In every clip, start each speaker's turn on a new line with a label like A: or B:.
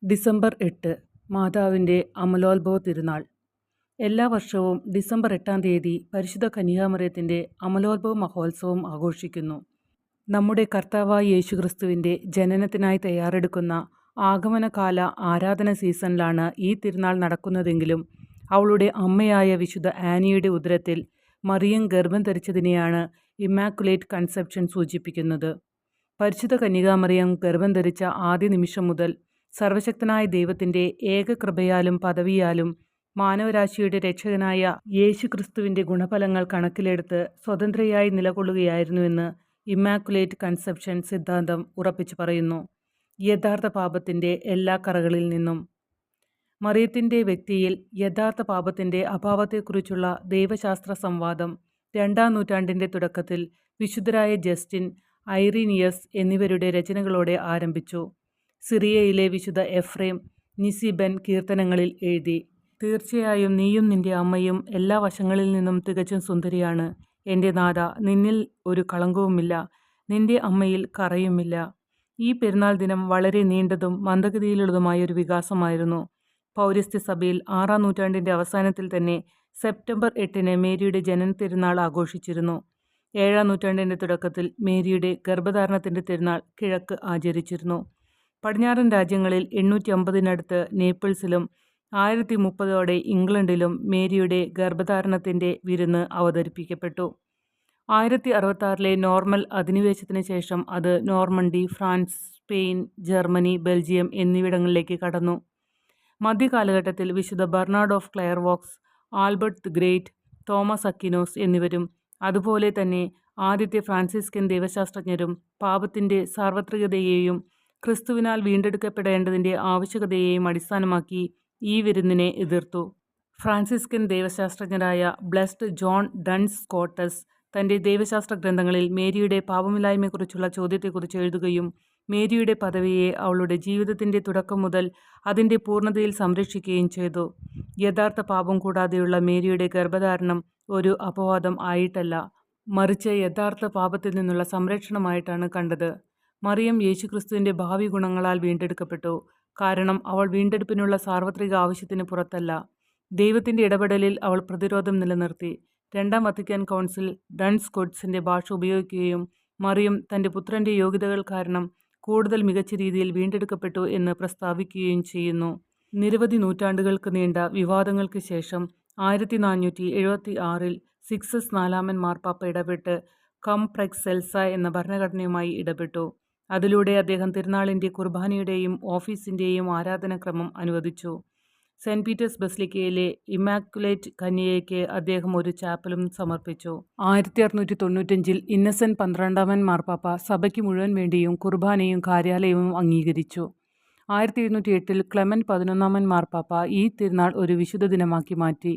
A: December 8 മാതാവിൻ്റെ അമലോത്ഭവ തിരുനാൾ. എല്ലാ വർഷവും ഡിസംബർ 8-ാം തീയതി പരിശുദ്ധ കന്യകാമറിയത്തിൻ്റെ അമലോത്ഭവ മഹോത്സവം ആഘോഷിക്കുന്നു. നമ്മുടെ കർത്താവായ യേശുക്രിസ്തുവിൻ്റെ ജനനത്തിനായി തയ്യാറെടുക്കുന്ന ആഗമനകാല ആരാധന സീസണിലാണ് ഈ തിരുനാൾ നടക്കുന്നതെങ്കിലും അവളുടെ അമ്മയായ വിശുദ്ധ ആനിയുടെ ഉദരത്തിൽ മറിയം ഗർഭം ധരിച്ചതിനെയാണ് ഇമ്മാക്കുലേറ്റ് കൺസെപ്ഷൻ സൂചിപ്പിക്കുന്നത്. പരിശുദ്ധ കന്യകാമറിയം ഗർഭം ധരിച്ച ആദ്യ നിമിഷം മുതൽ സർവശക്തനായ ദൈവത്തിൻ്റെ ഏകകൃപയാലും പദവിയാലും മാനവരാശിയുടെ രക്ഷകനായ യേശുക്രിസ്തുവിൻ്റെ ഗുണഫലങ്ങൾ കണക്കിലെടുത്ത് സ്വതന്ത്രയായി നിലകൊള്ളുകയായിരുന്നുവെന്ന് ഇമ്മാക്കുലേറ്റ് കൺസെപ്ഷൻ സിദ്ധാന്തം ഉറപ്പിച്ചു പറയുന്നു. യഥാർത്ഥ പാപത്തിൻ്റെ എല്ലാ കറകളിൽ നിന്നും. മറിയത്തിൻ്റെ വ്യക്തിയിൽ യഥാർത്ഥ പാപത്തിൻ്റെ അഭാവത്തെക്കുറിച്ചുള്ള ദൈവശാസ്ത്ര സംവാദം 2-ാം നൂറ്റാണ്ടിൻ്റെ തുടക്കത്തിൽ വിശുദ്ധരായ ജസ്റ്റിൻ, ഐറീനിയസ് എന്നിവരുടെ രചനകളോടെ ആരംഭിച്ചു. സിറിയയിലെ വിശുദ്ധ എഫ്രേം നിസിബൻ കീർത്തനങ്ങളിൽ എഴുതി: തീർച്ചയായും നീയും നിന്റെ അമ്മയും എല്ലാ വശങ്ങളിൽ നിന്നും തികച്ചും സുന്ദരിയാണ്. എൻ്റെ നാഥ, നിന്നിൽ ഒരു കളങ്കവുമില്ല, നിന്റെ അമ്മയിൽ കറയുമില്ല. ഈ പെരുന്നാൾ ദിനം വളരെ നീണ്ടതും മന്ദഗതിയിലുള്ളതുമായ ഒരു വികാസമായിരുന്നു. പൗരസ്ത്യ സഭയിൽ 6-ാം നൂറ്റാണ്ടിൻ്റെ അവസാനത്തിൽ തന്നെ സെപ്റ്റംബർ 8-ന് മേരിയുടെ ജനന തിരുനാൾ ആഘോഷിച്ചിരുന്നു. 7-ാം നൂറ്റാണ്ടിൻ്റെ തുടക്കത്തിൽ മേരിയുടെ ഗർഭധാരണത്തിൻ്റെ തിരുനാൾ കിഴക്ക് ആചരിച്ചിരുന്നു. പടിഞ്ഞാറൻ രാജ്യങ്ങളിൽ 850-നടുത്ത് നേപ്പിൾസിലും 1030-ഓടെ ഇംഗ്ലണ്ടിലും മേരിയുടെ ഗർഭധാരണത്തിൻ്റെ വിരുന്ന് അവതരിപ്പിക്കപ്പെട്ടു. 1066-ലെ നോർമൽ അധിനിവേശത്തിന് ശേഷം അത് Normandy, France, Spain, Germany, Belgium എന്നിവിടങ്ങളിലേക്ക് കടന്നു. മധ്യകാലഘട്ടത്തിൽ വിശുദ്ധ Bernard of Clairvaux, Albert the Great, Thomas Aquinas എന്നിവരും അതുപോലെ തന്നെ ആദ്യത്തെ ഫ്രാൻസിസ്കൻ ദൈവശാസ്ത്രജ്ഞരും പാപത്തിൻ്റെ സാർവത്രികതയെയും ക്രിസ്തുവിനാൽ വീണ്ടെടുക്കപ്പെടേണ്ടതിൻ്റെ ആവശ്യകതയെയും അടിസ്ഥാനമാക്കി ഈ വിരുന്നിനെ എതിർത്തു. ഫ്രാൻസിസ്കൻ ദൈവശാസ്ത്രജ്ഞരായ ബ്ലെസ്ഡ് ജോൺ ഡൺസ് സ്കോട്ടസ് തൻ്റെ ദൈവശാസ്ത്ര ഗ്രന്ഥങ്ങളിൽ മേരിയുടെ പാപമില്ലായ്മയെക്കുറിച്ചുള്ള ചോദ്യത്തെക്കുറിച്ച് എഴുതുകയും മേരിയുടെ പദവിയെ അവളുടെ ജീവിതത്തിൻ്റെ തുടക്കം മുതൽ അതിൻ്റെ പൂർണ്ണതയിൽ സംരക്ഷിക്കുകയും ചെയ്തു. യഥാർത്ഥ പാപം കൂടാതെയുള്ള മേരിയുടെ ഗർഭധാരണം ഒരു അപവാദം ആയിട്ടല്ല, മറിച്ച് യഥാർത്ഥ പാപത്തിൽ നിന്നുള്ള സംരക്ഷണമായിട്ടാണ് കണ്ടത്. മറിയം യേശുക്രിസ്തുവിൻ്റെ ഭാവി ഗുണങ്ങളാൽ വീണ്ടെടുക്കപ്പെട്ടു. കാരണം അവൾ വീണ്ടെടുപ്പിനുള്ള സാർവത്രിക ആവശ്യത്തിന് പുറത്തല്ല. ദൈവത്തിൻ്റെ ഇടപെടലിൽ അവൾ പ്രതിരോധം നിലനിർത്തി. 2-ാം വത്തിക്കാൻ കൗൺസിൽ ഡൺസ് സ്കോട്ട്സിൻ്റെ ഭാഷ ഉപയോഗിക്കുകയും മറിയം തൻ്റെ പുത്രൻ്റെ യോഗ്യതകൾ കാരണം കൂടുതൽ മികച്ച രീതിയിൽ വീണ്ടെടുക്കപ്പെട്ടു എന്ന് പ്രസ്താവിക്കുകയും ചെയ്യുന്നു. നിരവധി നൂറ്റാണ്ടുകൾക്ക് നീണ്ട വിവാദങ്ങൾക്ക് ശേഷം 1476-ൽ സിക്സസ് 4-മൻ മാർപ്പാപ്പ ഇടപെട്ട് കം പ്രെക്സ് സെൽസ എന്ന ഭരണഘടനയുമായി ഇടപെട്ടു. അതിലൂടെ അദ്ദേഹം തിരുനാളിൻ്റെ കുർബാനയുടെയും ഓഫീസിൻ്റെയും ആരാധനാക്രമം അനുവദിച്ചു. സെൻറ്റ് പീറ്റേഴ്സ് ബസിലിക്കയിലെ ഇമ്മാക്കുലേറ്റ് കന്യകയ്ക്ക് അദ്ദേഹം ഒരു ചാപ്പലും സമർപ്പിച്ചു. 1695-ൽ ഇന്നസെൻ്റ് 12-മൻ മാർപ്പാപ്പ സഭയ്ക്ക് മുഴുവൻ വേണ്ടിയും കുർബാനയും കാര്യാലയവും അംഗീകരിച്ചു. 1708-ൽ ക്ലെമന്റ് 11-മൻ മാർപ്പാപ്പ ഈ തിരുനാൾ ഒരു വിശുദ്ധ ദിനമാക്കി മാറ്റി.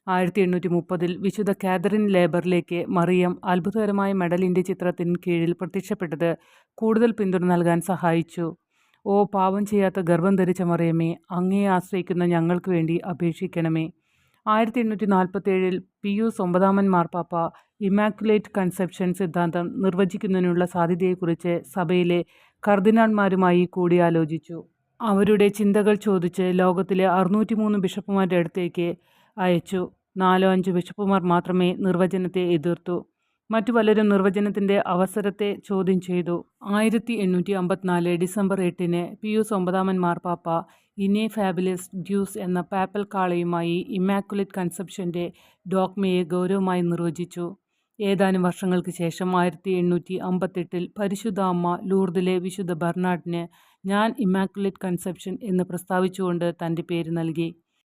A: 1830-ൽ വിശുദ്ധ കാതറിൻ ലേബറിലേക്ക് മറിയം അത്ഭുതകരമായ മെഡലിൻ്റെ ചിത്രത്തിന് കീഴിൽ പ്രത്യക്ഷപ്പെട്ടത് കൂടുതൽ പിന്തുണ നൽകാൻ സഹായിച്ചു. ഓ പാപം ചെയ്യാത്ത ഗർഭം ധരിച്ച മറിയമേ, അങ്ങയെ ആശ്രയിക്കുന്ന ഞങ്ങൾക്ക് വേണ്ടി അപേക്ഷിക്കണമേ. 1847-ൽ പിയൂസ് 9-മൻ മാർപ്പാപ്പ ഇമ്മാക്കുലേറ്റ് കൺസെപ്ഷൻ സിദ്ധാന്തം നിർവചിക്കുന്നതിനുള്ള സാധ്യതയെക്കുറിച്ച് സഭയിലെ കർദിനാൾമാരുമായി കൂടിയാലോചിച്ചു. അവരുടെ ചിന്തകൾ ചോദിച്ച് ലോകത്തിലെ 603 ബിഷപ്പുമാരുടെ അടുത്തേക്ക് അയച്ചു. 4-5 ബിഷപ്പുമാർ മാത്രമേ നിർവചനത്തെ എതിർത്തു. മറ്റു പലരും നിർവചനത്തിൻ്റെ അവസരത്തെ ചോദ്യം ചെയ്തു. 1854 ഡിസംബർ 8-ന് പിയൂസ് 9-മൻ മാർപ്പാപ്പ ഇനെ ഫാബുലസ് ഡ്യൂസ് എന്ന പാപ്പൽ കാളയുമായി ഇമ്മാക്കുലേറ്റ് കൺസെപ്ഷൻ്റെ ഡോഗ്മയെ ഗൗരവമായി നിർവചിച്ചു. ഏതാനും വർഷങ്ങൾക്ക് ശേഷം 1858-ൽ പരിശുദ്ധ അമ്മ ലൂർദിലെ വിശുദ്ധ ബെർണാഡിന് ഞാൻ ഇമ്മാക്കുലേറ്റ് കൺസെപ്ഷൻ എന്ന് പ്രസ്താവിച്ചുകൊണ്ട് തൻ്റെ പേര് നൽകി.